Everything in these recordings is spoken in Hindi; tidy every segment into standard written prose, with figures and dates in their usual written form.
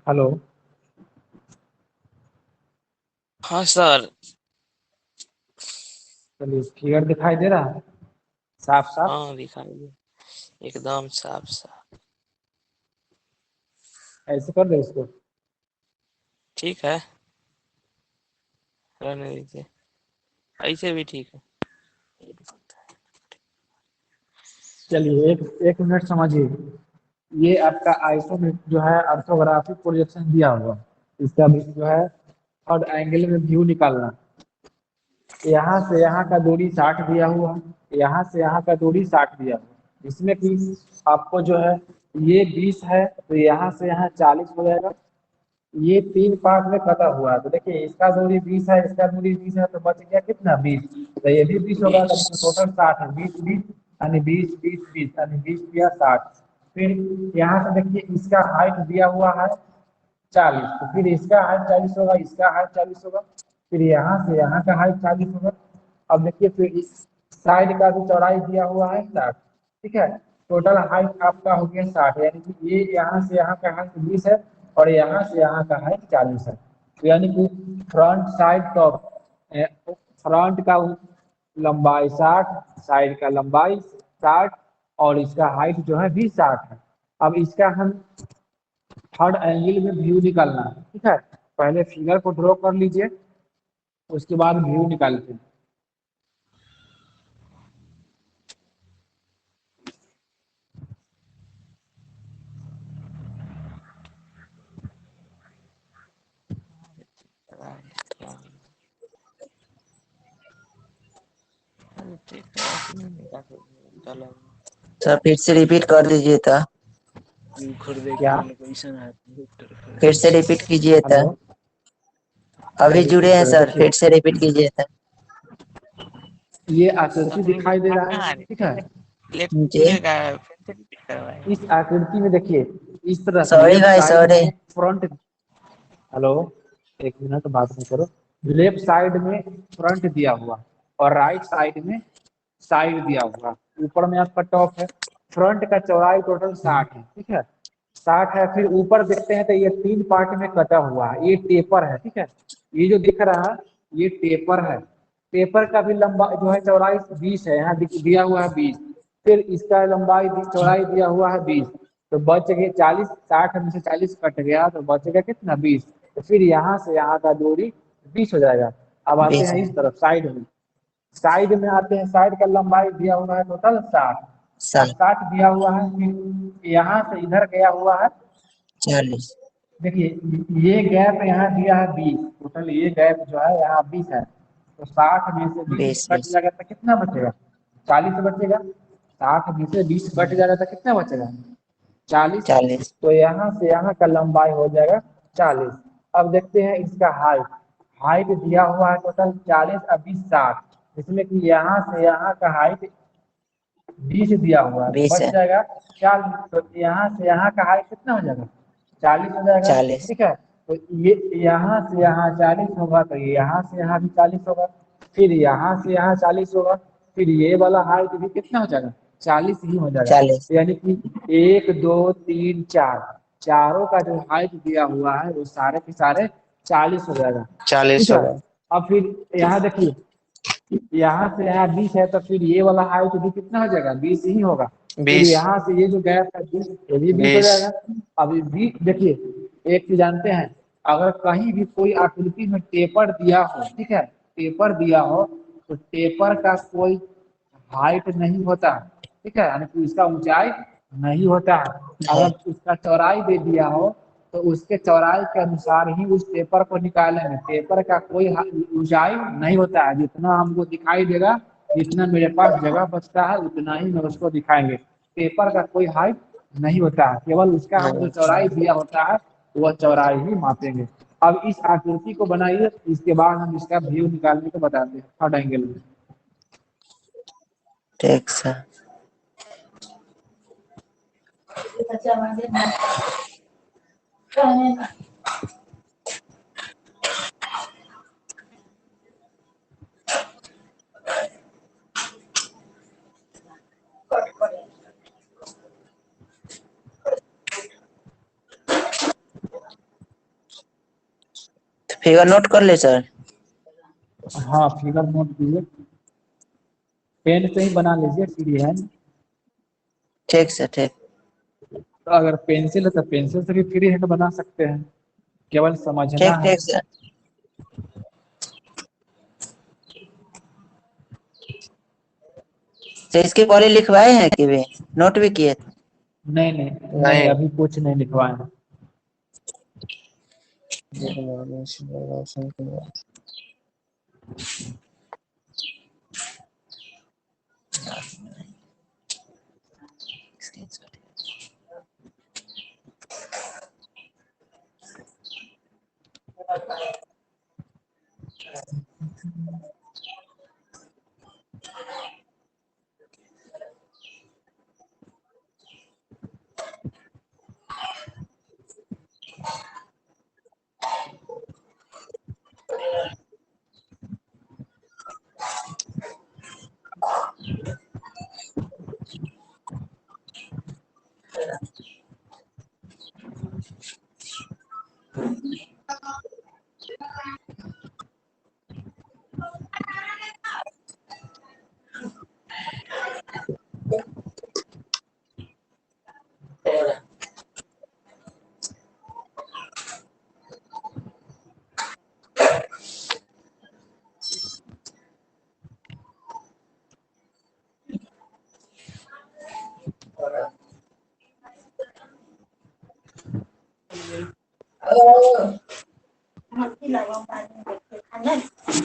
हेलो। हाँ सर। चलिए, फिगर दिखाई दे रहा है साफ साफ। हाँ दिखाई दे, एकदम साफ साफ। ऐसे कर दे इसको। ठीक है, रहने दीजिए, ऐसे भी ठीक है। चलिए, एक एक मिनट समझिए। ये आपका आइसो जो है ऑर्थोग्राफिक प्रोजेक्शन दिया हुआ। इसका भी जो है थर्ड एंगल में व्यू निकालना। यहाँ से यहाँ का दूरी 60 दिया हुआ है, यहाँ से यहाँ का दूरी 60 दिया हुआ है। इसमें कि आपको जो है ये 20 है तो यहाँ से यहाँ 40 हो जाएगा। ये तीन पार्ट में कटा हुआ है तो देखिए इसका दूरी 20 है, इसका दूरी 20 है, तो बच गया कितना 20। तो ये भी 20 होगा, तो टोटल 60 है। 20 20 यानी 20 20 20 यानी 20 दिया 60। फिर यहाँ से देखिए इसका हाइट दिया हुआ है 40, तो फिर इसका हाइट 40 होगा, इसका हाइट 40 होगा, फिर यहाँ से यहाँ का हाइट 40 होगा। अब देखिए फिर इस साइड का भी चौड़ाई दिया हुआ है 60। ठीक है, टोटल हाइट आपका हो गया 60, यानी कि ये यहाँ से यहाँ का हाइट 20 है और यहाँ से यहाँ का हाइट 40 है। तो यानी कि फ्रंट साइड टॉप, फ्रंट का लंबाई 60, साइड का लंबाई 60 और इसका हाइट जो है भी 60 है। अब इसका हम थर्ड एंगल में व्यू निकालना है। ठीक है, पहले फिगर को ड्रॉ कर लीजिए, उसके बाद व्यू निकालते हैं। सर फिर से रिपीट कर दीजिए था। क्या? फिर से रिपीट कीजिए था। हेलो। अभी चलिए जुड़े हैं सर, देखिए, फिर से रिपीट कीजिए था। ये आकृति दिखाई दे रहा है। ठीक है, जी इस आकृति में देखिए इस तरह से सॉरी लेफ्ट भाई साइड सॉरी। में फ्रंट। हेलो, एक मिनट बात नहीं करो। लेफ्ट साइड में फ्रंट दिया हुआ और राइट साइड में साइड दिया हुआ। ऊपर में आपका टॉप है। फ्रंट का चौड़ाई टोटल 60 है। ठीक है, 60 है। फिर ऊपर देखते हैं तो ये तीन पार्ट में कटा हुआ है, ये टेपर है। ठीक है, ये जो दिख रहा है ये टेपर है। टेपर का भी लंबा जो है चौड़ाई 20 है, यहाँ दिया हुआ है 20। फिर इसका लंबाई चौड़ाई दिया हुआ है 20, तो बच गए 40। 60 में से 40 कट गया तो बच गया कितना 20। तो फिर यहाँ से यहाँ का दूरी 20 हो जाएगा। अब आते बीस हैं इस तरफ साइड में। साइड में आते हैं, साइड का लंबाई दिया हुआ है टोटल 60। अब सात 60 दिया हुआ है, फिर यहाँ से इधर गया हुआ है। 40 देखिए ये गैप यहाँ दिया है 20, टोटल ये गैप जो है यहाँ 20 है। तो 60 में से 20 20 कट 20 जाएगा तो कितना बचेगा? 40 बचेगा। 60 में से 20 कट जाएगा तो कितना बचेगा? 40। 40 तो यहाँ से यहाँ का लंबाई हो जाएगा 40। अब देखते हैं इसका हाइट। हाइट दिया हुआ है टोटल 40 और 20 60, इसमें कि यहाँ से यहाँ का हाइट 20 दिया हुआ है तो 20 बच है जाएगा 40। तो यहाँ से यहाँ का हाइट कितना हो जाएगा? 40 हो जाएगा। 40 ठीक है, तो ये यहाँ से यहाँ 40 होगा तो यहाँ से यहाँ भी 40 होगा, फिर यहाँ से यहाँ 40 होगा, फिर ये वाला हाइट भी कितना हो जाएगा? 40 ही हो जाएगा। 40 यानी कि 1 2 3 4, चारों का जो हाइट दिया हुआ है वो सारे के सारे 40 हो जाएगा। 40 ठीक है, होगा। अब फिर यहाँ देखिए यहाँ से यहाँ 20 है तो फिर ये वाला हाइट भी कितना हो जाएगा? 20 ही होगा। फिर 20 यहाँ से ये जो गैप है 20, ये भी 20 हो 20 जाएगा। अब ये 20 देखिए, एक चीज जानते हैं, अगर कहीं भी कोई आकृति में टेपर दिया हो, ठीक है, टेपर दिया हो तो टेपर का कोई हाइट नहीं होता। ठीक है, यानी कि इसका ऊंचाई नहीं होता है। है। अगर उसका चौड़ाई दे दिया हो तो उसके चौड़ाई के अनुसार ही उस पेपर को निकालेंगे। पेपर का कोई ऊंचाई नहीं होता है, जितना हमको दिखाई देगा, जितना मेरे पास जगह बचता है उतना ही मैं उसको दिखाएंगे। पेपर का कोई हाइट नहीं होता है, केवल उसका हम जो चौड़ाई दिया होता है वह चौड़ाई ही मापेंगे। अब इस आकृति को बनाइए, इसके बाद हम इसका व्यू निकालने को बताते हैं थर्ड एंगल में। ठीक सर। फिगर नोट कर ले सर। हाँ फिगर नोट कीजिए, पेन से ही बना लीजिए फ्री हैंड। ठीक सर ठीक। तो अगर पेंसिल है तो पेंसिल से भी फ्री हैंड बना सकते हैं, केवल समझना ठीक है। ठीक सर। तो इसके पहले लिखवाए हैं कि भी नोट भी किए थे? नहीं नहीं नहीं, अभी कुछ नहीं लिखवाए हैं।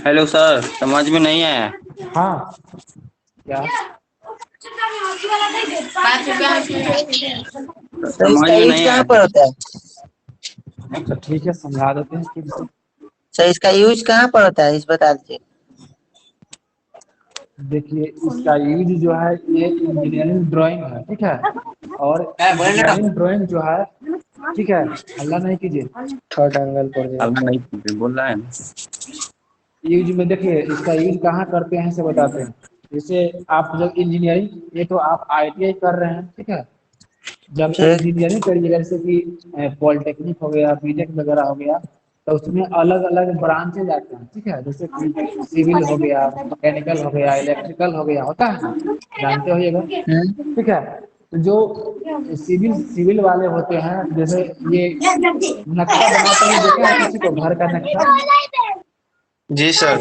हेलो सर, समझ में नहीं आया। हाँ क्या? तो समझ इसका में यूज नहीं कहाँ आया पर सर। होता है? अच्छा ठीक है, समझा देते हैं फिर से। सर इसका यूज कहाँ पर होता है इस बता दीजिए। देखिए इसका यूज जो है ये इंजीनियरिंग ड्राइंग है, ठीक है। और इंजीनियरिंग ड्राइंग जो है, ठीक है, हल्ला नहीं कीजिए। थर्ड एंगल पर अब नहीं बोल रहा है ना। यूज में देखिए इसका यूज कहाँ करते हैं से बताते हैं। जैसे आप जब इंजीनियरिंग, ये तो आप आईटीआई कर रहे हैं, ठीक है। जब ठीक। इंजीनियरिंग करिएगा जैसे कि पॉलिटेक्निक हो गया, बीटेक वगैरह हो गया, तो उसमें अलग अलग ब्रांचेज आते हैं, ठीक है। जैसे कि सिविल हो गया, मैकेनिकल हो गया, इलेक्ट्रिकल हो गया, होता है ना, जानते होइएगा, ठीक है। तो जो सिविल सिविल वाले होते हैं, जैसे ये नक्शा बनाते हुए देखा है किसी को, घर का नक्शा? जी सर।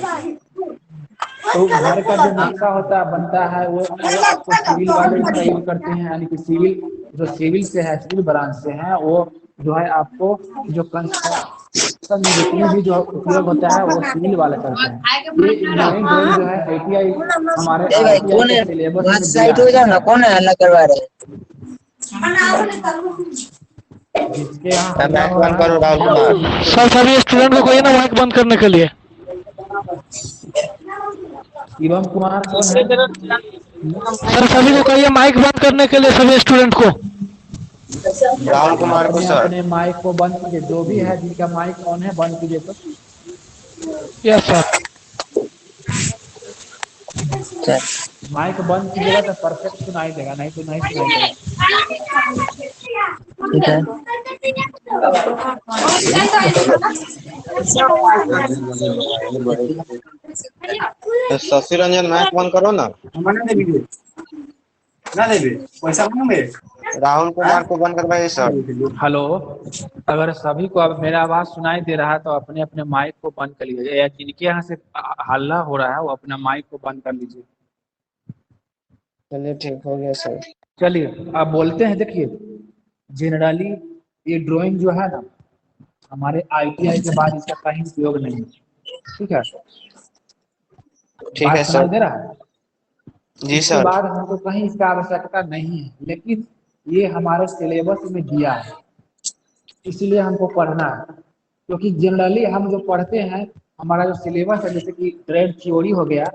तो घर का जो नक्शा होता है, बनता है, वो आपको सिविल वाले इसका यूज करते हैं। यानी कि सिविल जो सिविल से है, सिविल ब्रांच से है, वो जो है आपको जो कंस्ट्रक्शन में जितनी भी जो उपयोग होता है वो सिविल वाले करते हैं। ये इंजीनियरिंग ड्राइंग जो है आईटीआई, हमारे ए भाई आईटीआई कौन के है? सिलेबस वहाँ में दिया साइड हो है, जाओ ठीक ना, है। कौन है हल्ला करवा रहे हैं? जिसके यहाँ हल्ला माइक हो बंद रहा करो राहुल कुमार। सर सभी स्टूडेंट को कहिए ना माइक बंद करने के लिए। शिवम कुमार कौन है? सर सभी को कहिए माइक बंद करने के लिए सभी स्टूडेंट को। राहुल कुमार को अपने सर। अपने माइक को बंद कीजिए, जो भी है जिनका माइक ऑन है बंद कीजिए तो। Yes sir. माइक बंद कीजिएगा तो परफेक्ट सुनाई देगा, नहीं तो नहीं सुनाई देगा। ठीक है। तो शशि रंजन माइक बंद करो ना। राहुल कुमार को बंद करवाइए सर। हेलो, अगर सभी को अब मेरा आवाज सुनाई दे रहा है तो अपने अपने माइक को बंद कर लीजिए, या जिनके यहाँ से हल्ला हो रहा है वो अपना माइक को बंद कर लीजिए। चलिए ठीक हो गया सर। चलिए अब बोलते हैं। देखिए जनरली ये ड्राइंग जो है ना, हमारे आईटीआई के बाद इसका कहीं उपयोग नहीं है, ठीक है। ठीक बात है सुनाई सर। दे रहा है? जी इसके सर। बाद हमको कहीं इसका आवश्यकता नहीं है, लेकिन ये हमारे सिलेबस में दिया है, इसीलिए हमको पढ़ना है। क्योंकि जनरली हम जो पढ़ते हैं, हमारा जो सिलेबस है, जैसे कि ट्रेड थ्योरी हो गया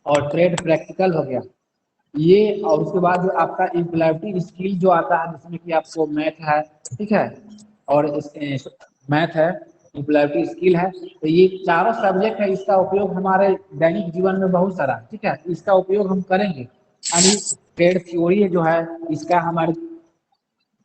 और ट्रेड प्रैक्टिकल हो गया, ये, और उसके बाद जो आपका इम्प्लॉयबिलिटी स्किल जो आता है, जिसमें कि आपको मैथ है, ठीक है, और मैथ है, इम्प्लॉयबिलिटी स्किल है, तो ये चारों सब्जेक्ट है। इसका उपयोग हमारे दैनिक जीवन में बहुत सारा, ठीक है, इसका उपयोग हम करेंगे। यानी ट्रेड थ्योरी जो है, इसका हमारे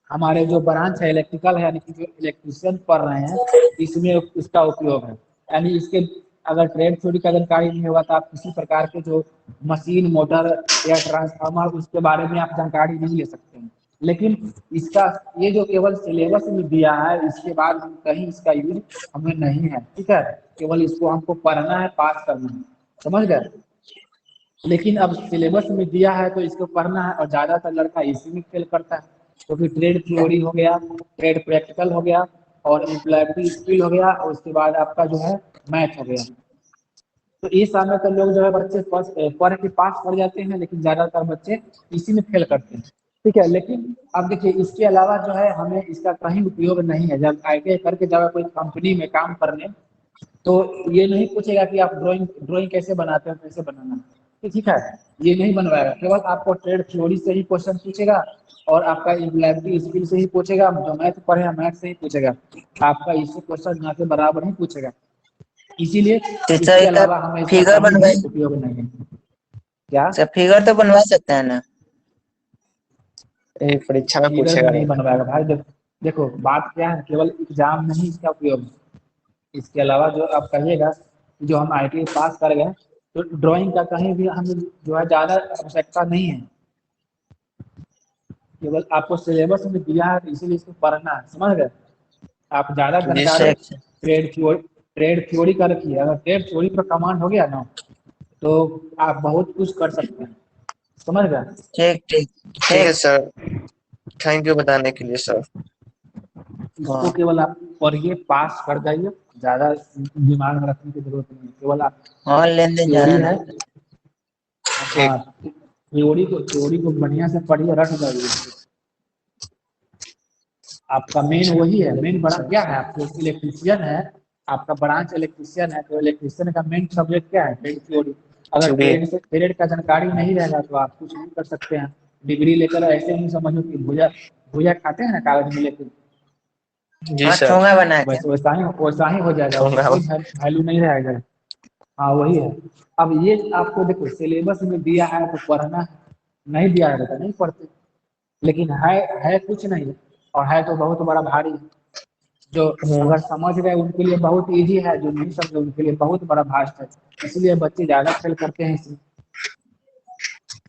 हमारे जो ब्रांच है इलेक्ट्रिकल है, यानी कि जो इलेक्ट्रिशियन पढ़ रहे हैं, इसमें इसका उपयोग है। यानी इसके अगर ट्रेड थ्योरी का जानकारी नहीं होगा तो आप किसी प्रकार के जो मशीन, मोटर या ट्रांसफार्मर, उसके बारे में आप जानकारी नहीं ले सकते हैं। लेकिन इसका ये जो केवल सिलेबस में दिया है, इसके बाद कहीं इसका यूज हमें नहीं है, ठीक है। केवल इसको हमको पढ़ना है, पास करना है, समझ गए। लेकिन अब सिलेबस में दिया है तो इसको पढ़ना है, और ज्यादातर लड़का इसी में फेल करता है, क्योंकि ट्रेड थ्योरी हो गया, ट्रेड प्रैक्टिकल हो गया, और एम्प्लॉयबिलिटी स्किल हो गया, और उसके बाद आपका जो है मैथ हो गया। तो इस समय तो लोग जो है बच्चे पढ़ के पास कर जाते हैं, लेकिन ज्यादातर बच्चे इसी में फेल करते हैं, ठीक है। लेकिन अब देखिए, इसके अलावा जो है हमें इसका कहीं उपयोग नहीं है। जब ITI करके जाओ कोई कंपनी में काम करने, तो ये नहीं पूछेगा कि आप ड्राइंग ड्राइंग कैसे बनाते हो, कैसे बनाना है, ठीक है। ये नहीं बनवाएगा, केवल आपको ट्रेड थ्योरी से ही क्वेश्चन पूछेगा, और आपका एम्प्लॉयबिलिटी स्किल से ही पूछेगा, जो मैथ पढ़े हैं मैथ से ही पूछेगा, आपका इससे क्वेश्चन ना के बराबर ही पूछेगा। इसीलिए टीचर इसके एक अलावा हमें इसका फिगर कहीं भी बनवाई, उपयोग नहीं है। क्या सर फिगर तो बनवा सकते हैं ना? ये परीक्षा में फिगर पूछेगा नहीं नहीं। बनवाएगा भाई। देखो बात क्या है, केवल एग्जाम नहीं इसका उपयोग है। इसके अलावा जो आप कहिएगा कि जो हम ITI पास कर गए, तो ड्राइंग का कहीं भी हमें जो है ज़्यादा आवश्यकता नहीं है। केवल आपको सिलेबस में दिया है, तो इसीलिए इसको पढ़ना है, समझ गए। आप ज़्यादा जी जानकारी सर। ट्रेड थ्योरी का रखिए। अगर ट्रेड थ्योरी पर कमांड हो गया ना, तो आप बहुत कुछ कर सकते हैं, समझ गए। ठीक ठीक ठीक है ठीक। सर, थैंक यू बताने के लिए सर। इसको केवल आप पढ़िए, पास कर जाइए, ज़्यादा दिमाग में रखने की जरूरत नहीं है। केवल आप और लेन देन थ्योरी जाना है, नहीं। हाँ, थ्योरी को बढ़िया से पढ़िए, रट जाइए। आपका मेन वही है, मेन बड़ा क्या है, आपको इलेक्ट्रिशियन है, आपका ब्रांच इलेक्ट्रिशियन है, तो इलेक्ट्रिशियन का मेन सब्जेक्ट क्या है, ट्रेड थ्योरी। अगर चलिए। ट्रेड का जानकारी नहीं रहेगा तो आप कुछ नहीं कर सकते हैं। डिग्री लेकर ऐसे नहीं समझो कि भुजा भुजा खाते हैं ना कागज में लेकर, जी हाँ सर। चोंगा बना के। वैसा ही हो जाएगा, उसका होगा। कोई वैल्यू नहीं रहेगा। हाँ वही है। अब ये आपको देखो सिलेबस में दिया है तो पढ़ना है, नहीं दिया है तो नहीं पढ़ते। लेकिन है कुछ नहीं, और है तो बहुत बड़ा भारी है। जो अगर समझ गए उनके लिए बहुत इजी है, जो नहीं समझे उनके लिए बहुत बड़ा भास्ट है। इसलिए बच्चे ज्यादा फेल करते हैं इसमें,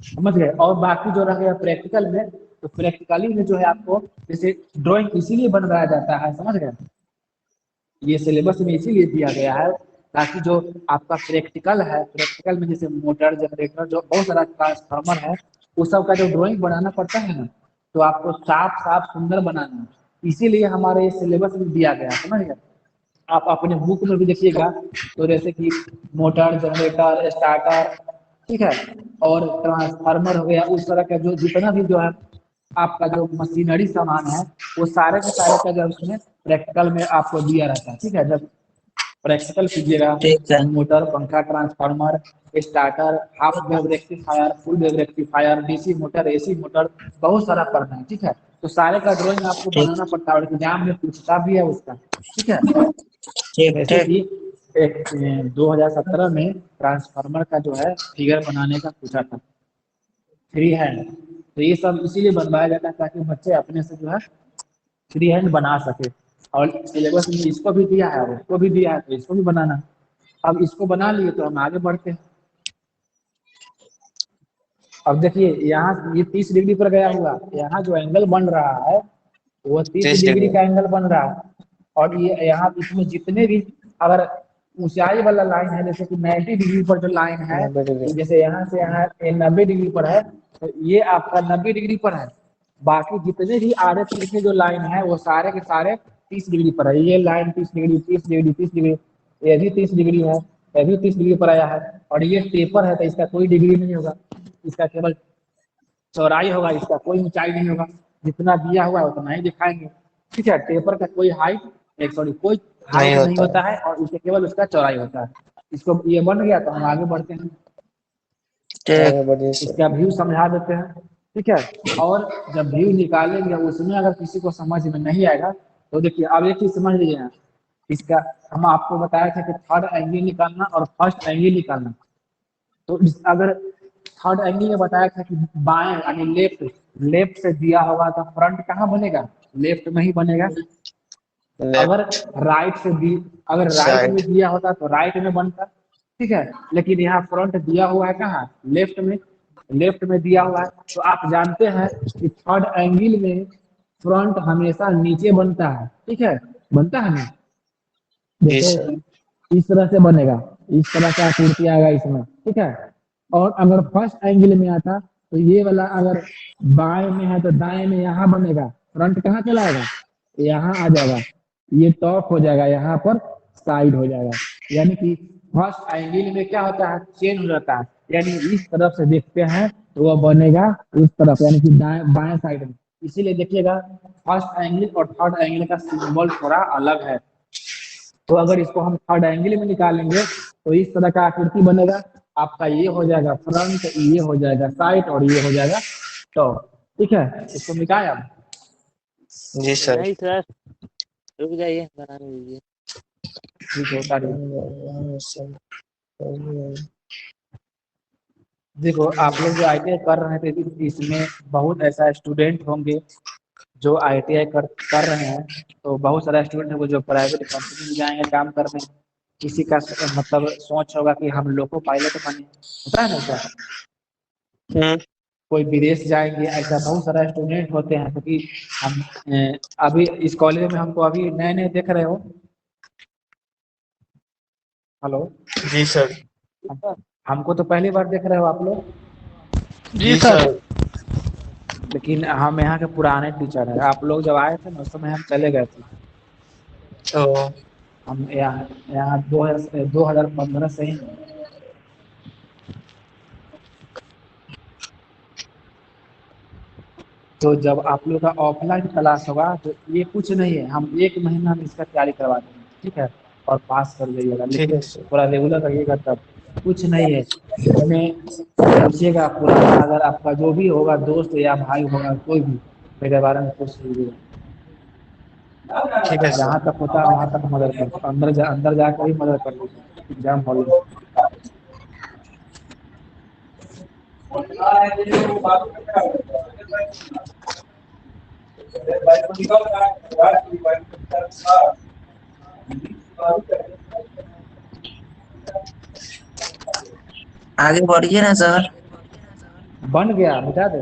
समझ गए। और बाकी जो रह गया प्रैक्टिकल में, तो प्रैक्टिकली में जो है आपको जैसे ड्राइंग इसीलिए बनवाया जाता है, समझ गए। ये सिलेबस में इसीलिए दिया गया है ताकि जो आपका प्रैक्टिकल है, प्रैक्टिकल में जैसे मोटर, जनरेटर, जो बहुत सारा ट्रांसफार्मर है, उस सब का जो ड्राइंग बनाना पड़ता है ना, तो आपको साफ साफ सुंदर बनाना है। इसीलिए हमारे ये सिलेबस में दिया गया है, समझ गए। आप अपने बुक में भी देखिएगा, तो जैसे कि मोटर, जनरेटर, स्टार्टर, ठीक है, और ट्रांसफार्मर हो गया, उस तरह का जो जितना भी जो है आपका जो मशीनरी सामान है, वो सारे के सारे का जब उसमें प्रैक्टिकल में आपको दिया रहता है, ठीक है। जब प्रैक्टिकल कीजिएगा, ठीक है। मोटर, पंखा, transformer, starter, half wave rectifier, full wave rectifier, DC motor, AC motor, बहुत सारा पढ़ना है, ठीक है। तो सारे का ड्राइंग आपको ठीक बनाना पड़ता है, और एग्जाम में पूछता भी है उसका, ठीक है। ठीक जैसे ठीक। कि एक 2017 में ट्रांसफार्मर का जो है फिगर बनाने का पूछा था, फ्री हैंड। तो ये सब इसीलिए बनवाया जाता है ताकि बच्चे अपने से जो है फ्री हैंड बना सके। और सिलेबस में इसको भी दिया है और उसको भी दिया है, तो इसको भी बनाना। अब इसको बना लिए तो हम आगे बढ़ते हैं। अब देखिए यहाँ ये 30 डिग्री पर गया हुआ, यहाँ जो एंगल बन रहा है वो 30 30 डिग्री डिग्री। का एंगल बन रहा है। और ये यहाँ इसमें जितने भी अगर ऊंचाई वाला लाइन है, जैसे कि 90 डिग्री पर जो लाइन है, 90 डिग्री। जैसे यहाँ से यहाँ 90 डिग्री पर है, तो ये आपका 90 डिग्री पर है। बाकी जितने भी आड़े तिरछे जो लाइन है वो सारे के सारे 30 डिग्री पर है। ये लाइन 30 डिग्री, 30 डिग्री, 30 डिग्री, ये भी 30 डिग्री है, ये भी 30 डिग्री पर आया है। और ये टेपर है तो इसका कोई डिग्री नहीं होगा, इसका केवल चौड़ाई होगा, इसका कोई ऊंचाई नहीं होगा। जितना दिया हुआ है उतना ही दिखाएंगे, ठीक है। टेपर का कोई हाइट सॉरी कोई नहीं हाइट नहीं होता होता है, और इससे केवल उसका चौड़ाई होता है। इसको ये बन गया तो हम आगे बढ़ते हैं, है। ठीक। आगे बढ़िए सर। इसका व्यू समझा देते हैं, ठीक है। और जब व्यू निकालेंगे उसमें अगर किसी को समझ में नहीं आएगा, तो देखिए अब एक चीज समझ लीजिए ना, इसका हम आपको बताया था कि थर्ड एंगल निकालना और फर्स्ट एंगल निकालना। तो अगर थर्ड एंगल में बताया था कि बाएं यानी लेफ्ट लेफ्ट से दिया होगा तो फ्रंट कहाँ बनेगा, लेफ्ट में ही बनेगा। अगर राइट से दी अगर राइट में Side. दिया होता तो राइट में बनता, ठीक है, लेकिन यहाँ फ्रंट दिया हुआ है कहाँ, लेफ्ट में दिया हुआ है। तो आप जानते हैं कि थर्ड एंगल में फ्रंट हमेशा नीचे बनता है, ठीक है, बनता है ना। जी जैसे सर। इस तरह से बनेगा, इस तरह का आकृति आएगा इसमें, ठीक है। और अगर फर्स्ट एंगल में आता तो ये वाला अगर बाएं में है तो दाएं में यहाँ बनेगा, फ्रंट कहाँ चलाएगा, यहाँ आ जाएगा, ये टॉप हो जाएगा, यहाँ पर साइड हो जाएगा। यानी कि फर्स्ट एंगल में क्या होता है, चेंज हो जाता है, यानी इस तरफ से देखते हैं तो वह बनेगा उस तरफ, यानी कि दाएं बाएं साइड में। इसीलिए देखिएगा फर्स्ट एंगल और थर्ड एंगल का सिंबल थोड़ा अलग है। तो अगर इसको हम थर्ड एंगल में निकालेंगे तो इस तरह का आकृति बनेगा, आपका ये हो जाएगा फ्रंट, ये हो जाएगा साइड और ये हो जाएगा टॉप, ठीक है। इसको निकालें आप। जी सर। नहीं सर, रुक जाइए, बनाने दीजिए। ठीक है, उतारिए। देखो आप लोग जो ITI कर रहे थे इसमें बहुत ऐसा स्टूडेंट होंगे जो ITI कर रहे हैं, तो बहुत सारा स्टूडेंट है जो प्राइवेट कंपनी में जाएंगे काम करने। किसी का मतलब सोच होगा कि हम लोको पायलट बने, होता है ना ऐसा, कोई विदेश जाएंगे, ऐसा बहुत सारा स्टूडेंट होते हैं। क्योंकि हम अभी इस कॉलेज में हमको अभी नए नए देख रहे हो। हेलो, जी सर। हमको तो पहली बार देख रहे हो आप लोग, जी सर। लेकिन हम यहाँ के पुराने टीचर हैं। आप लोग जब आए थे ना उस समय हम चले गए थे। ओ, हम यहाँ यहाँ 2015 से ही। तो जब आप लोग का ऑफलाइन क्लास होगा तो ये कुछ नहीं है, हम 1 महीना में इसका तैयारी करवा देंगे, ठीक है, और पास कर जाइएगा। ठीक लेकिन है सर। पूरा रेगुलर रहिएगा तब कुछ नहीं है। इसमें पूछिएगा पुराना, अगर आपका जो भी होगा दोस्त या भाई होगा कोई भी, मेरे बारे में पूछ लीजिएगा। ठीक है सर। जहाँ तक होता है वहाँ तक मदद कर, अंदर जाकर ही मदद कर लीजिए एग्जाम हॉल में। आगे बढ़िए ना सर। बन गया, मिटा दे।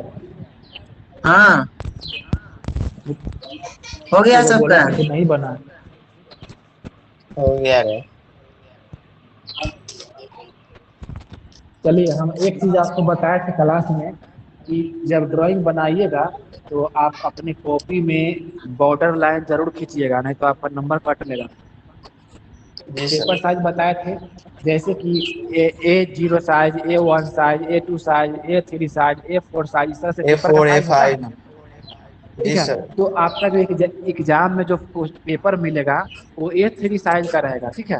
हाँ, हो गया वो बोला सबका। था कि नहीं बना। हो गया रे। चलिए, हम एक चीज आपको बताए थे क्लास में कि जब ड्राइंग बनाइएगा तो आप अपने कॉपी में बॉर्डर लाइन जरूर खींचिएगा, नहीं तो आपका नंबर कट लेगा। जी पेपर सर। साइज बताए थे, जैसे कि A0 size, A1 size, A2 size, A3 size, A4 size, इस तरह से पेपर का A4 साइज होता है A5। ना, जी ठीक है। सर। तो आपका जो एग्जाम में जो पेपर मिलेगा वो A3 साइज का रहेगा, ठीक है,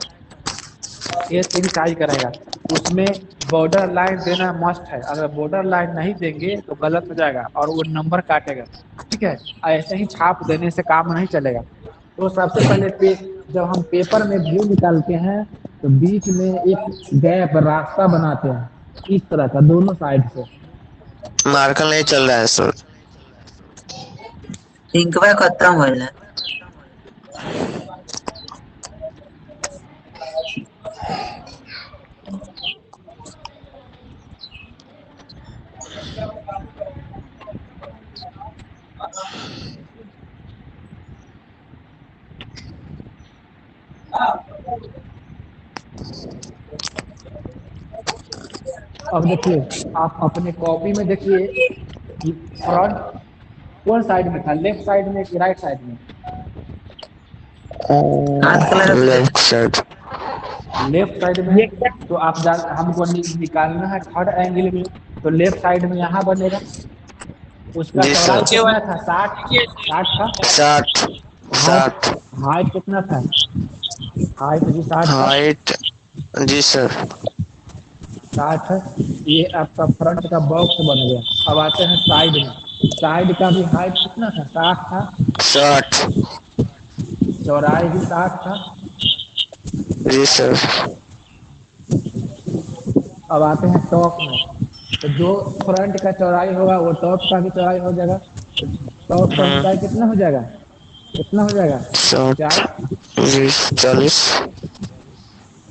A3 साइज का रहेगा। उसमें बॉर्डर लाइन देना मस्ट है, अगर बॉर्डर लाइन नहीं देंगे तो गलत हो जाएगा और वो नंबर काटेगा, ठीक है। ऐसे ही छाप देने से काम नहीं चलेगा। तो सबसे पहले जब हम पेपर में व्यू निकालते हैं तो बीच में एक गैप रास्ता बनाते हैं, इस तरह का दोनों साइड से। मार्कर नहीं चल रहा है सर। इंकवा खत्म होला। अब देखिए आप अपने कॉपी में देखिए कि फ्रंट कौन साइड में था, लेफ्ट साइड में कि राइट साइड में, हाथ colour left side. Left side में। तो आप हमको निकालना है थर्ड एंगल में, तो लेफ्ट साइड में यहाँ बनेगा। उसका जी चौड़ाई सर। कितना था, 60 था। 60। हाइट 60। हाइट कितना था, हाइट भी 60 था। हाइट। जी सर। 60 है। ये आपका फ्रंट का बॉक्स बन गया। अब आते हैं साइड में, साइड का भी हाइट कितना था, 60 था। 60। चौड़ाई भी 60 था। जी सर। अब आते हैं टॉप में, तो जो फ्रंट का चौड़ाई होगा वो टॉप का भी चौड़ाई हो जाएगा। तो टॉप का ऊंचाई कितना हो जाएगा, कितना हो जाएगा 60, 50। 20, 40।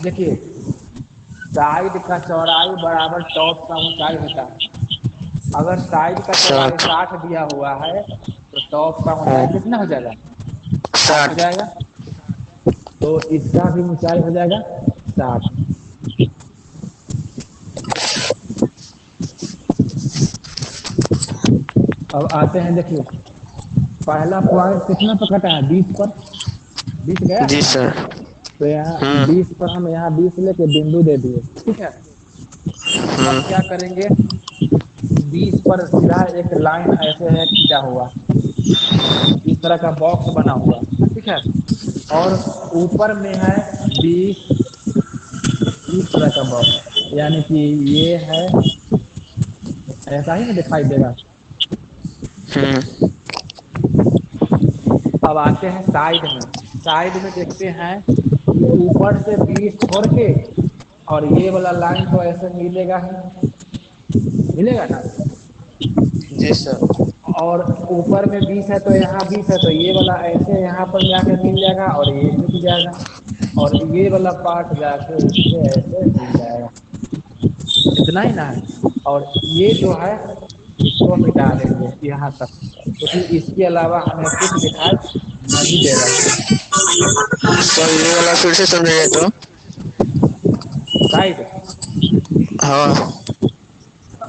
देखिए साइड का चौड़ाई बराबर टॉप का ऊंचाई होता है। अगर साइड का चौड़ाई 60, 60 दिया हुआ है तो टॉप का ऊंचाई कितना हो जाएगा, 60 हो 60। जाएगा। तो इसका भी ऊंचाई हो जाएगा 60। अब आते हैं, देखिए पहला पॉइंट कितना पर कटा है, 20 पर, 20 गया है जी ना। सर। तो यहाँ 20 पर हम यहाँ 20 लेके बिंदु दे दिए, ठीक है। अब क्या करेंगे, 20 पर सीधा एक लाइन ऐसे है खींचा हुआ, इस तरह का बॉक्स बना हुआ, ठीक है। और ऊपर में है 20, इस तरह का बॉक्स, यानी कि ये है, ऐसा ही ना दिखाई देगा। अब आते हैं साइड में, साइड में देखते हैं कि ऊपर से 20 छोड़ के और ये वाला लाइन तो ऐसे मिलेगा ही, मिलेगा ना। जी सर। और ऊपर में 20 है तो यहाँ 20 है, तो ये वाला ऐसे यहाँ पर जाके मिल जाएगा और ये मिल जाएगा, और ये वाला पार्ट जाके इससे ऐसे मिल जाएगा। इतना ही ना है। और ये जो है इसको मिटा देंगे यहाँ तक, क्योंकि इसके अलावा हमें कुछ दिखाई नहीं देगा। सर ये वाला फिर से समझाइए तो। साइड हाँ।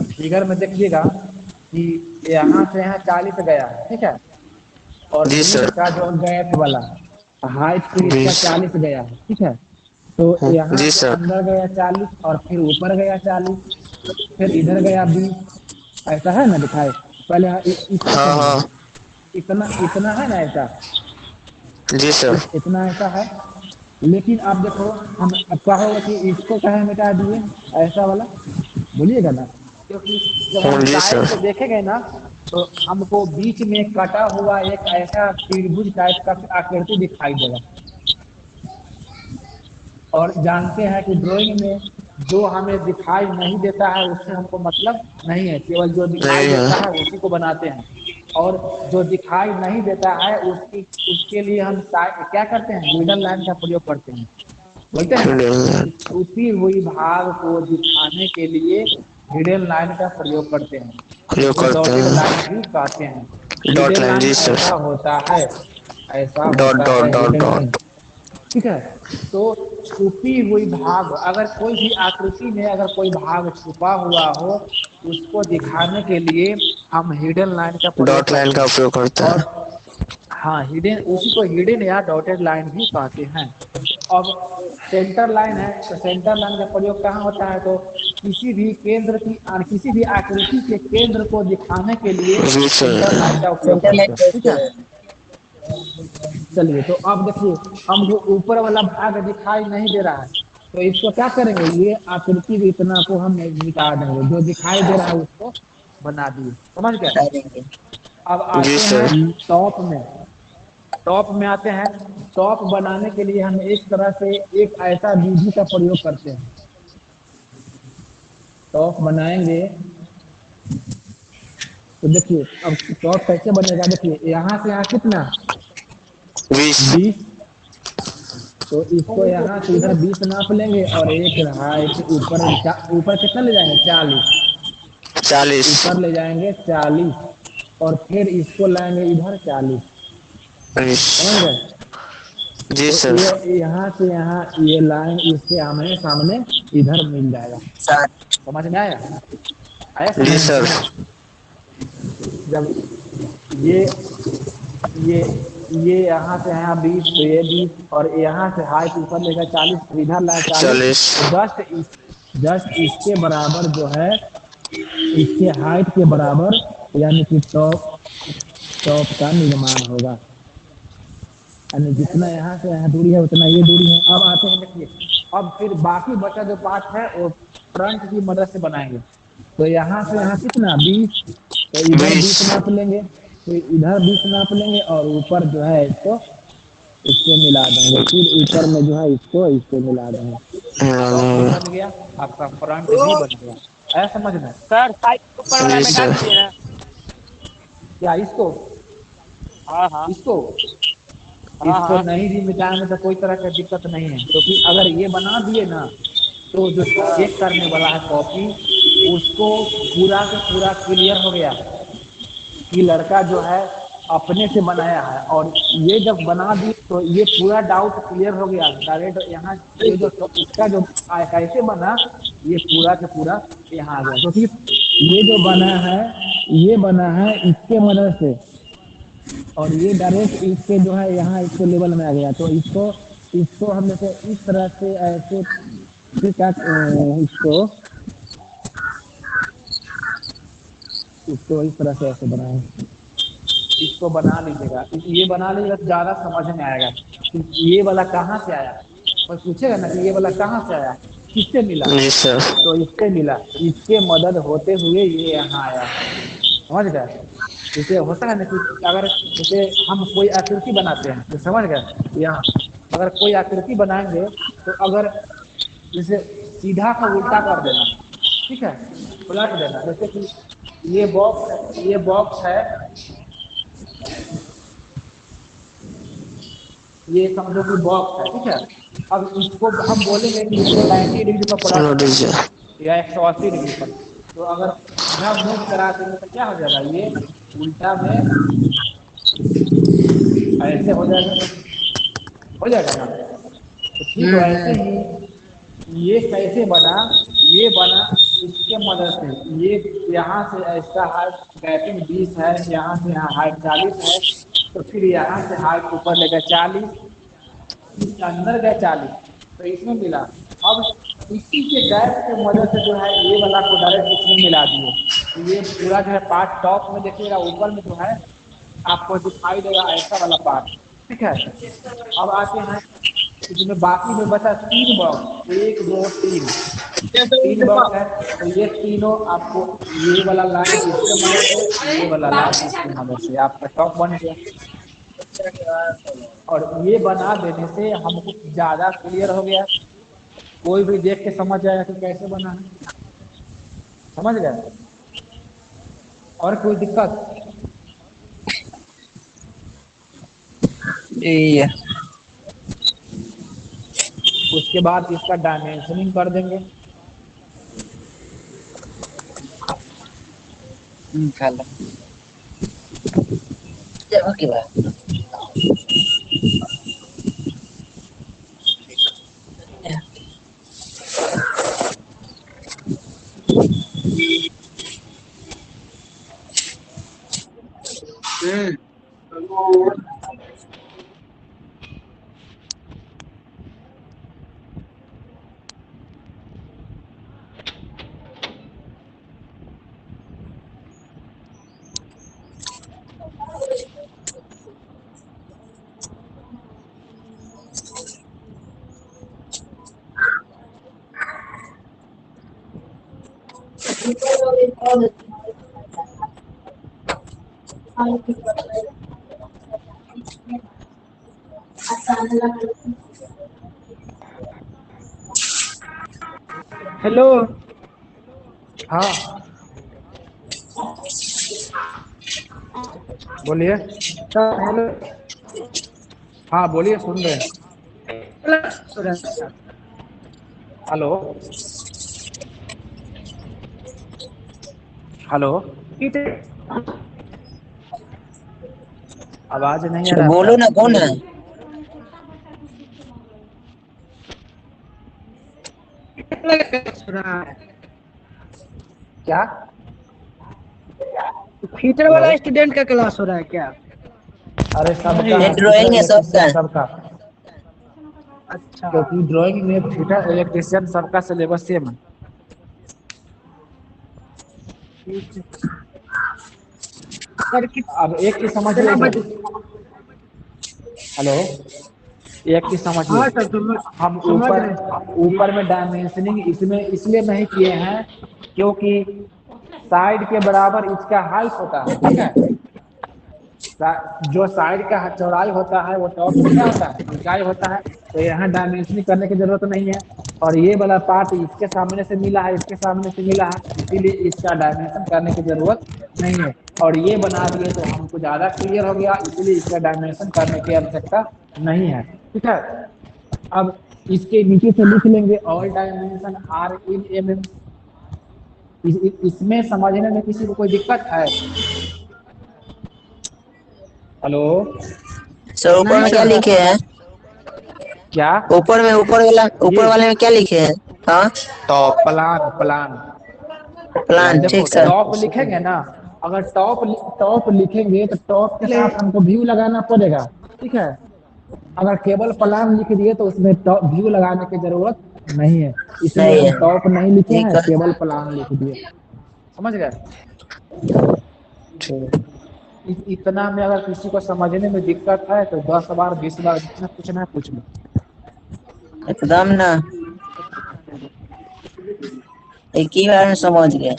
फिगर में देखिएगा कि यहाँ से यहाँ 40 गया है, ठीक है। और जी बीच सर। का जो गैप वाला हाइट फिर इसका 20। 40 गया है, ठीक है। तो यहाँ जी से सर। अंदर गया 40 और फिर ऊपर गया 40, फिर इधर गया 20, ऐसा है ना दिखाए। पहले इसको हाँ कहेंगे, हाँ। इतना इतना है ना ऐसा, जी सर। इतना ऐसा है। लेकिन आप देखो, हम कहोगे कि इसको कहे मिटा दिए ऐसा वाला, बोलिएगा ना, क्योंकि जब हम जी साइड सर। से देखेंगे ना तो हमको बीच में कटा हुआ एक ऐसा त्रिभुज टाइप का आकृति दिखाई देगा। और जानते हैं कि ड्राइंग में जो हमें दिखाई नहीं देता है उससे हमको मतलब नहीं है, केवल जो दिखाई नहीं देता है। है उसी को बनाते हैं। और जो दिखाई नहीं देता है उसके लिए हम क्या करते हैं, मिडल लाइन का प्रयोग करते हैं, बोलते हैं ना कि छुपी हुई भाग को दिखाने के लिए हिडन लाइन का प्रयोग करते हैं, प्रयोग जिसे करते डॉटेड लाइन हैं। भी कहते हैं। डॉट हिडन लाइन, लाइन जी सर। ऐसा होता है, ऐसा डॉट होता डॉट है डॉट हिडन लाइन, डॉट। ठीक है। तो छुपी हुई भाग, अगर कोई भी आकृति में अगर कोई भाग छुपा हुआ हो उसको दिखाने के लिए हम हिडन लाइन का प्रयोग डॉट लाइन करते का हैं। उपयोग करते और हैं। हाँ, हिडन, उसी को हिडन या डॉटेड लाइन भी कहते हैं। अब सेंटर लाइन है, तो सेंटर लाइन का प्रयोग कहाँ होता है, तो किसी भी केंद्र की किसी भी आकृति के केंद्र को दिखाने के लिए जी सेंटर लाइन सर। का उपयोग सेंटर करते लाइन हैं, ठीक कैसे है। है? चलिए, तो अब देखिए हमको ऊपर वाला भाग दिखाई नहीं दे रहा है, तो इसको क्या करेंगे, ये आकृति भी इतना को हम मिटा देंगे, जो दिखाई दे रहा है उसको बना दिए, समझ गए। बता देंगे। अब जी आते सर। हैं टॉप में, टॉप में आते हैं। टॉप बनाने के लिए हम इस तरह से एक ऐसा विधि का प्रयोग करते हैं। टॉप बनाएंगे तो देखिए अब टॉप कैसे बनेगा, देखिए यहाँ से यहाँ कितना, 20। 20, तो इसको यहाँ से इधर 20 नाप लेंगे और एक हाइट ऊपर, ऊपर कितना ले जाएंगे, 40, 40। ऊपर ले जाएंगे 40, और फिर इसको लाएंगे इधर 40, समझ गए। जी तो सर। ये यहाँ से यहाँ ये लाइन इसके आमने सामने इधर मिल जाएगा, 60। समझ में आया, आया जी समझ में। सर। जब ये ये ये यहाँ से यहाँ 20, तो ये 20, और यहाँ से हाइट ऊपर लेकर 40, तो इधर लाए 40, 40। जस्ट इसके बराबर जो है, इसके हाइट के बराबर, यानी कि टॉप टॉप का निर्माण होगा। यानी जितना यहाँ से यहाँ दूरी है उतना ये दूरी है। अब आते हैं, देखिए अब फिर बाकी बचा जो पार्ट है वो फ्रंट की मदद से बनाएंगे। तो यहाँ से यहाँ कितना, 20, तो इधर 20 20। नाप लेंगे, फिर इधर 20 नाप लेंगे और ऊपर जो है इसको इससे मिला देंगे, फिर ऊपर में जो है इसको इससे मिला देंगे। टॉप भी बन गया, आपका फ्रंट भी बन गया। आया समझ में? सर साइड ऊपर वाला जी मिटा सर। दीजिए ना। क्या इसको हाँ हाँ इसको हाँ इसको हाँ। नहीं भी मिटाएंगे तो कोई तरह का दिक्कत नहीं है, क्योंकि अगर ये बना दिए ना तो जो चेक करने वाला है कॉपी उसको पूरा का पूरा क्लियर हो गया कि लड़का जो है अपने से बनाया है। और ये जब बना दिए तो ये पूरा डाउट क्लियर हो गया डायरेक्ट यहाँ। ये जो इसका जो कैसे बना ये पूरा का पूरा यहाँ आ गया, क्योंकि ये जो बना है इसके मदद से, और ये डायरेक्ट इसके जो है यहाँ इसके लेवल में आ गया। तो इसको इसको हम जैसे इस तरह से ऐसे ठीक है इसको इसको इस तरह से ऐसे बनाए, इसको बना लीजिएगा। ये बना लीजिएगा तो ज़्यादा समझ में आएगा कि ये वाला कहाँ से आया। और पूछेगा ना कि ये वाला कहाँ से आया, किससे मिला, जी सर। तो इससे मिला, इसके मदद होते हुए ये यहाँ आया। समझ गए? जैसे होता है ना कि अगर जैसे हम कोई आकृति बनाते हैं तो समझ गए, यहाँ अगर कोई आकृति बनाएंगे तो अगर जैसे सीधा का उल्टा कर देना, ठीक है, पलट देना। जैसे कि ये बॉक्स है, ये समझो कि बॉक्स है, ठीक है। अब इसको हम बोलेंगे कि इसको 90 डिग्री पर सुनो पलट डीजे। दें या 180 डिग्री पर, तो अगर सीधा मूव करा देंगे तो क्या हो जाएगा, ये उल्टा में ऐसे हो जाएगा ना। तो ठीक है, ऐसे ही ये कैसे बना, ये बना इसके मदद से। ये यहाँ से ऐसा हाइट गैपिंग 20 है, यहाँ से यहाँ हाइट 40 है, तो फिर यहाँ से हाइट ऊपर लेकर 40, इसके अंदर गए 40, तो इसमें मिला। अब इसी के गैप के मदद से जो है ये वाला को डायरेक्ट इसमें मिला दिए, तो ये पूरा जो है पार्ट टॉप में देखिएगा, ऊपर में जो है आपको दिखाई देगा ऐसा वाला पार्ट, ठीक है। अब आते हैं इसमें बाकी में बचा 3 बॉक्स, 1 2 3, 3 बॉक्स है। तो ये तीनों आपको ये वाला लाइन इसके मदद से, ये वाला लाइन इसकी मदद से आपका टॉप बन गया। और ये बना देने से हमको ज़्यादा क्लियर हो गया, कोई भी देख के समझ जाएगा कि कैसे बना है। समझ गए? और कोई दिक्कत? ये उसके बाद इसका डायमेंशनिंग कर देंगे। खा लो जगह की बात। हेलो। हाँ बोलिए। Sir hello. हाँ बोलिए, सुन रहे हैं। हेलो हेलो, आवाज नहीं आ रहा बोलो ना, आपका। कौन है? क्या? फीचर वाला स्टूडेंट का क्लास हो रहा है क्या? अरे सबका ये है, ड्राइंग है सबका। सबका, अच्छा। क्योंकि ड्राइंग में फिटर इलेक्ट्रिशियन सबका सिलेबस सेम है। सर अब एक की समझिए कितना इधर। बजे? हेलो, एक की समझिए। हाँ सर हम समझ रहे ऊपर में डायमेंशनिंग इसमें इसलिए नहीं किए हैं क्योंकि साइड के बराबर इसका हाइट होता है, ठीक है। जो साइड का चौड़ाई होता है वो टॉप में क्या होता है, ऊंचाई होता है। तो यहाँ डायमेंशनिंग करने की जरूरत नहीं है। और ये वाला पार्ट इसके सामने से मिला है, इसके सामने से मिला है, इसीलिए इसका डायमेंशन करने की जरूरत नहीं है। और ये बना दिए तो हमको ज्यादा क्लियर हो गया, इसीलिए इसका डायमेंशन करने की आवश्यकता नहीं है। ठीक है, अब इसके नीचे से लिख लेंगे all dimension are in M. इसमें समझने में किसी को कोई दिक्कत है? हेलो? सर ऊपर नहीं में क्या सर। लिखे हैं? क्या? ऊपर में ऊपर ये वाले में क्या लिखे हैं? हाँ, टॉप। प्लान प्लान प्लान, देखो ठीक सर। टॉप लिखेंगे ना, अगर टॉप टॉप लिखेंगे तो टॉप के साथ हमको व्यू लगाना पड़ेगा। ठीक है, अगर केवल प्लान लिख दिए तो उसमें टॉप व्यू लगाने की जरूरत नहीं है, इसलिए नहीं हम है, टॉप नहीं लिखे ठीक हैं, है। केवल प्लान लिख दिए। समझ गए? ठीक। इतना में अगर किसी को समझने में दिक्कत है तो 10 बार 20 बार जितना पूछना है पूछ लो। एकदम ना, एक ही बार में समझ गए।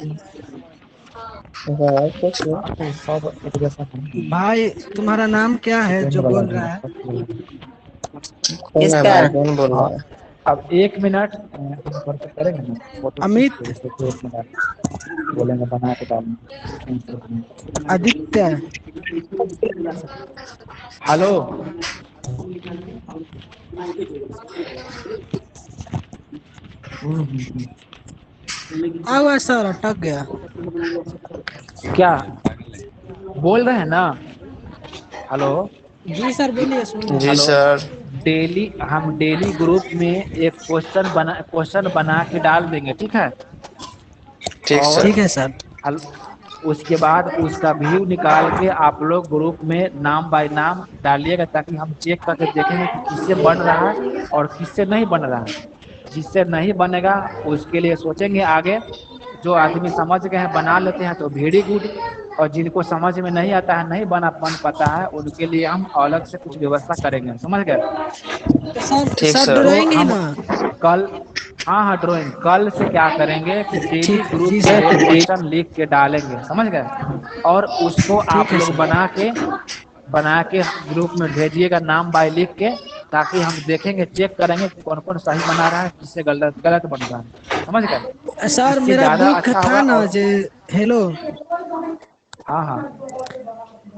तो सब एक जैसा नहीं भाई तुम्हारा नाम क्या है है, जो वाला बोल रहा भी है? कौन है किसका? भाई, कौन बोल हाँ, रहा है? अब 1 मिनट हम करके करेंगे ना फोटो खींच के, अमित, जैसे कि 1 मिनट बोलेंगे बना के डालेंगे। आदित्य। हेलो? आवा सर, अटक गया। क्या बोल रहे हैं ना? हेलो? जी सर बोलिए, सुन रहे हैं। जी हेलो? सर। डेली हम डेली ग्रुप में एक क्वेश्चन बना के डाल देंगे, ठीक है? ठीक और ठीक सर। है सर। हल उसके बाद उसका व्यू निकाल के आप लोग ग्रुप में नाम बाय नाम डालिएगा, ताकि हम चेक करके देखेंगे कि किससे बन रहा है और किससे नहीं बन रहा है। जिससे नहीं बनेगा उसके लिए सोचेंगे आगे। जो आदमी समझ गए हैं बना लेते हैं तो वेरी गुड, और जिनको समझ में नहीं आता है, नहीं बन पाता है, उनके लिए हम अलग से कुछ व्यवस्था करेंगे। समझ गए? तो सर, ठीक सर सर। तो ड्राइंग ही हम ना? कल, हाँ हाँ ड्राइंग, कल से क्या करेंगे कि डेली ठीक, ग्रुप जी में सर। एक क्वेश्चन लिख के डालेंगे। समझ गए? और उसको ठीक आप है लोग सर। बना के ग्रुप में भेजिएगा नाम बाय लिख के, ताकि हम देखेंगे, चेक करेंगे कि कौन कौन सही बना रहा है, किससे गलत गलत बन रहा है। समझ गए? सर इससे मेरा ज्यादा बुक अच्छा था होगा। ना और जे, हेलो, हाँ हाँ,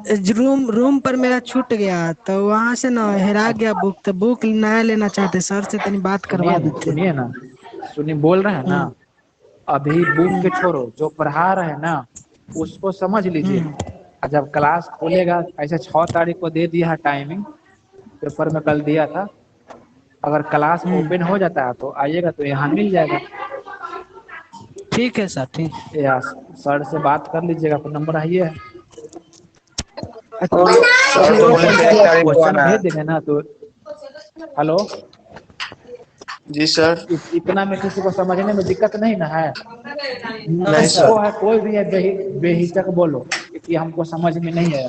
रूम रूम पर मेरा छूट गया, तो वहां से ना हेरा गया बुक, तो बुक नया लेना चाहते, सर से तनी बात करवा देते। सुनिए ना, सुनिए, बोल रहे हैं ना, हम्म। अभी बुक के हम्म। छोड़ो, जो पढ़ा रहे हैं ना उसको समझ लीजिए। हम्म। और जब क्लास खुलेगा, ऐसे 6 तारीख को दे दिया है टाइमिंग, पेपर में कल दिया था, अगर क्लास हम्म। ओपन हो जाता है तो आइएगा, तो यहाँ मिल जाएगा। ठीक है सर, ठीक। या सर से बात कर लीजिएगा, अपना नंबर है ये। अच्छा और वो सर अच्छा तो वो बोले थे कैसे 1 तारीख को क्वेश्चन आना है। भेज देंगे ना तो। हेलो? जी सर। इतना में किसी को समझने में दिक्कत नहीं ना है? हाँ नहीं सर। जिसको सर। है कोई भी है बेहिचक बोलो कि हमको समझ में नहीं है।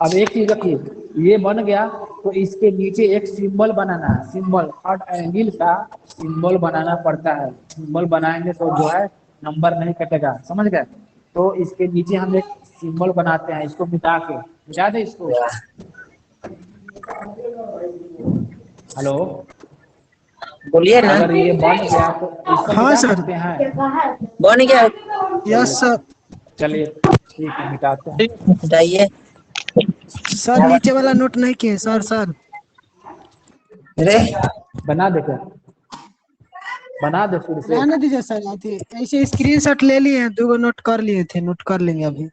अब एक चीज रखिए, ये बन गया तो इसके नीचे एक सिंबल बनाना है, सिंबल थर्ड एंगल का सिंबल बनाना पड़ता है। सिंबल बनाएंगे तो जो है नंबर नहीं कटेगा। समझ गए? तो इसके नीचे हम एक सिंबल बनाते हैं, इसको मिटा दे इसको। हेलो? बोलिए ना। अगर ये बन गया तो इसको हाँ मिटा सर। सकते हैं। बन गया। यस चलिए, सर। चलिए ठीक है, मिटाते हैं। बताइए। सर नीचे वाला नोट नहीं किए सर, सर। अरे, बना दे क्या? बना दे फिर से। रहने दीजिए सर, ऐसे स्क्रीनशॉट ले लिए हैं, 2 नोट कर लिए थे, नोट कर लेंगे अभी।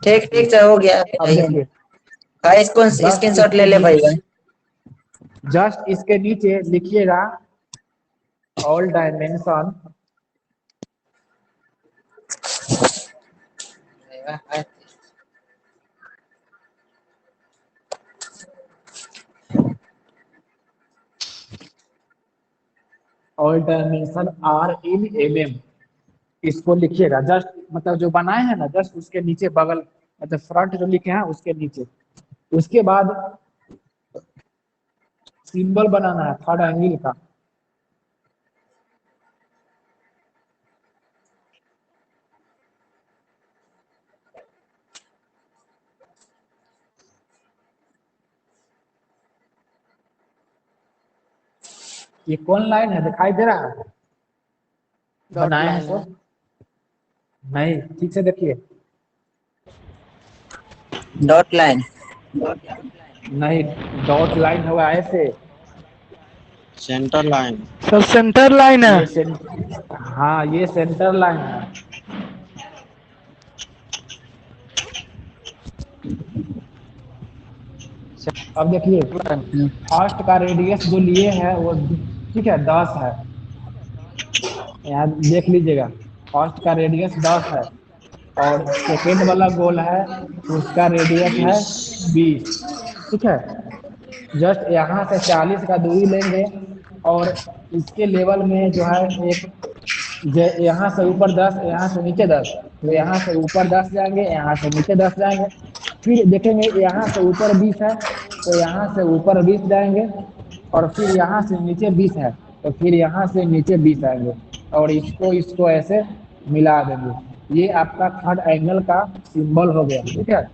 ठीक ठीक सर, हो गया, अब बताइए। देखिए, हाँ, इसको जस्ट स्क्रीनशॉट ले इसके ले भाई। नीचे, जस्ट इसके नीचे लिखिएगा all dimension, all dimension are in M. इसको लिखिएगा जस्ट, मतलब जो बनाए हैं ना जस्ट उसके नीचे बगल, मतलब फ्रंट जो लिखे हैं उसके नीचे। उसके बाद सिंबल बनाना है थर्ड एंगल का। ये कौन लाइन है, दिखाई दे रहा है? डॉट बनाए हैं लाइन तो है। नहीं, ठीक से देखिए। Dot line. नहीं, डॉट लाइन होगा ऐसे। Centre line. Sub centre line है। ये सें हाँ, ये सेंटर लाइन है। अब देखिए, फर्स्ट का रेडियस जो लिए है वो ठीक है 10 है। यहाँ देख लीजिएगा, फर्स्ट का रेडियस 10 है और सेकेंड वाला गोल है उसका रेडियस है 20। 20। ठीक है, जस्ट यहाँ से 40 का दूरी लेंगे और इसके लेवल में जो है एक यहाँ से ऊपर 10, यहाँ से नीचे 10, तो यहाँ से ऊपर 10 जाएंगे, यहाँ से नीचे 10 जाएंगे। फिर देखेंगे यहाँ से ऊपर 20 है तो यहाँ से ऊपर 20 जाएंगे, और फिर यहाँ से नीचे 20 है तो फिर यहाँ से नीचे 20 आएंगे, और इसको इसको ऐसे मिला देंगे। ये आपका थर्ड एंगल का सिंबल हो गया। ठीक है,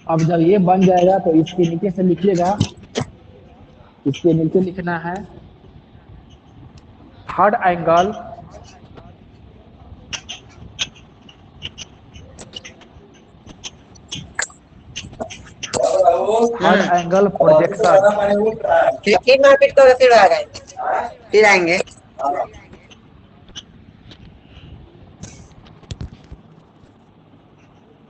अब जब ये बन जाएगा तो इसके नीचे से लिखिएगा, इसके नीचे लिखना है third angle third angle projection. फिर मार्केट करो फिर आ गए, फिर आएंगे।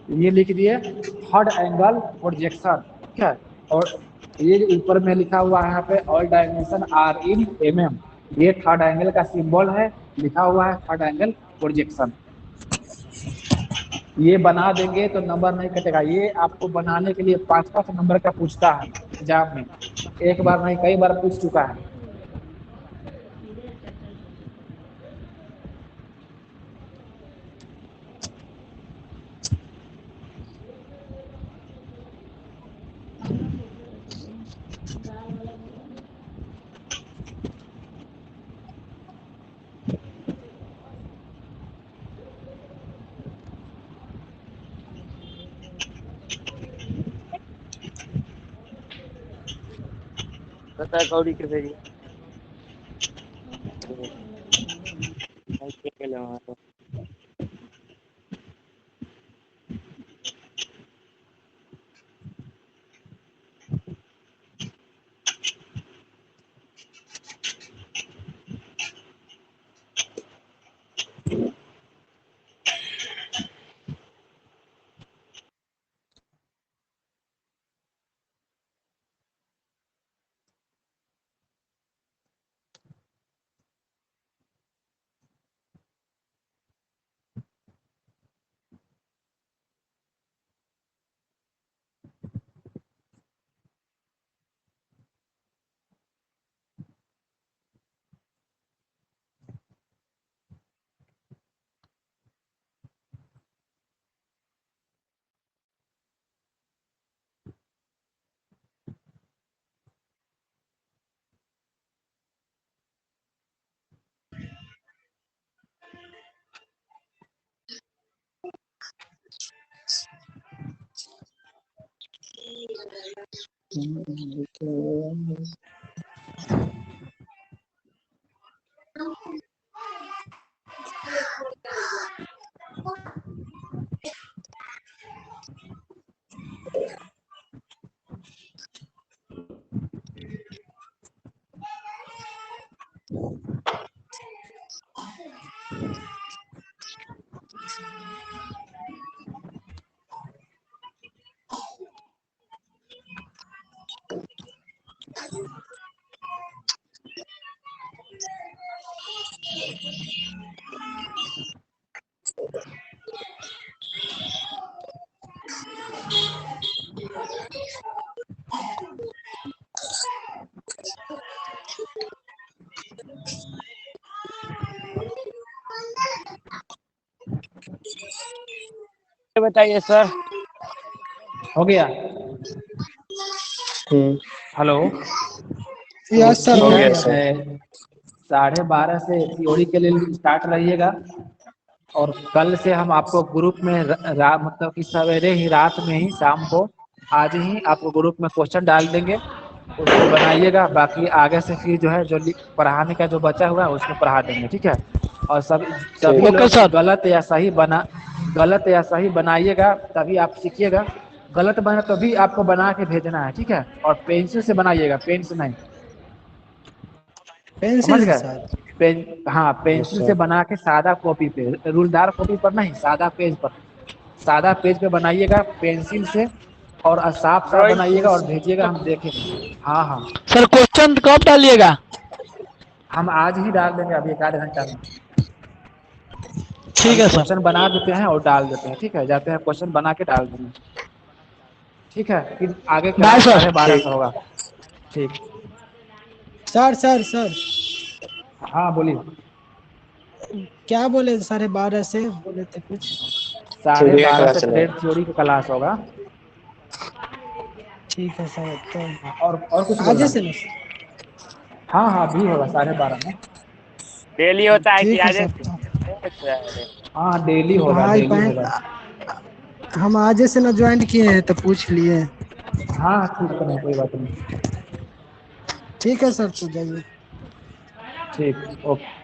ये लिख दिए थर्ड एंगल प्रोजेक्शन। ठीक है, और ये ऊपर में लिखा हुआ है यहाँ पे all dimension are in mm, ये थर्ड एंगल का सिंबल है, लिखा हुआ है थर्ड एंगल प्रोजेक्शन। ये बना देंगे तो नंबर नहीं कटेगा। ये आपको बनाने के लिए 5-5 नंबर का पूछता है एग्जाम में, एक बार नहीं कई बार पूछ चुका है। बता कौड़ी के भेजी। बताइए सर। हो गया? हेलो, यस सर, हो गया। 12:30 से थ्योरी के लिए स्टार्ट रहिएगा, और कल से हम आपको ग्रुप में मतलब कि सवेरे ही, रात में ही, शाम को आज ही आपको ग्रुप में क्वेश्चन डाल देंगे, उसको बनाइएगा। बाकी आगे से फिर जो है जो पढ़ाने का जो बचा हुआ है उसको पढ़ा देंगे, ठीक है। और सभी ओके लोग सर। गलत या सही बनाइएगा, तभी आप सीखिएगा। गलत बना तो भी आपको बना के भेजना है, ठीक है। और पेंसिल से बनाइएगा, पेन से नहीं, समझ पेंसिल से गए। सर? हाँ, पेंसिल से बना के सादा कॉपी पे, रूलदार कॉपी पर नहीं, सादा पेज पर, सादा पेज पे बनाइएगा पेंसिल से। और साफ साफ बनाइएगा और भेजिएगा, हम देखेंगे। हाँ हाँ, सर क्वेश्चन कब डालिएगा? हम आज ही डाल देंगे, अभी 1 आध घंटा में। ठीक अभी है सर। क्वेश्चन बना देते हैं और डाल देते हैं, ठीक है। जाते हैं क्वेश्चन बना के डाल देंगे, ठीक है। फिर आगे बाय क्लास सर। 12:30 से होगा, ठीक। सर सर सर हाँ बोलिए। क्या बोले? 12:30 से बोले थे कुछ। 12:30 क्लास से चलेगा। ट्रेड थ्योरी का क्लास होगा। ठीक है सर, तो और कुछ आज बोलना से है? ना? हाँ हाँ, भी होगा 12:30 में। डेली होता है कि ठीक है आज? सर, तो हाँ डेली होगा, भाई डेली होगा। हम आज से ना ज्वाइन किए हैं तो पूछ लिए। हाँ ठीक है, कोई बात नहीं। ठीक है सर, तो जाइए। ठीक, ओके।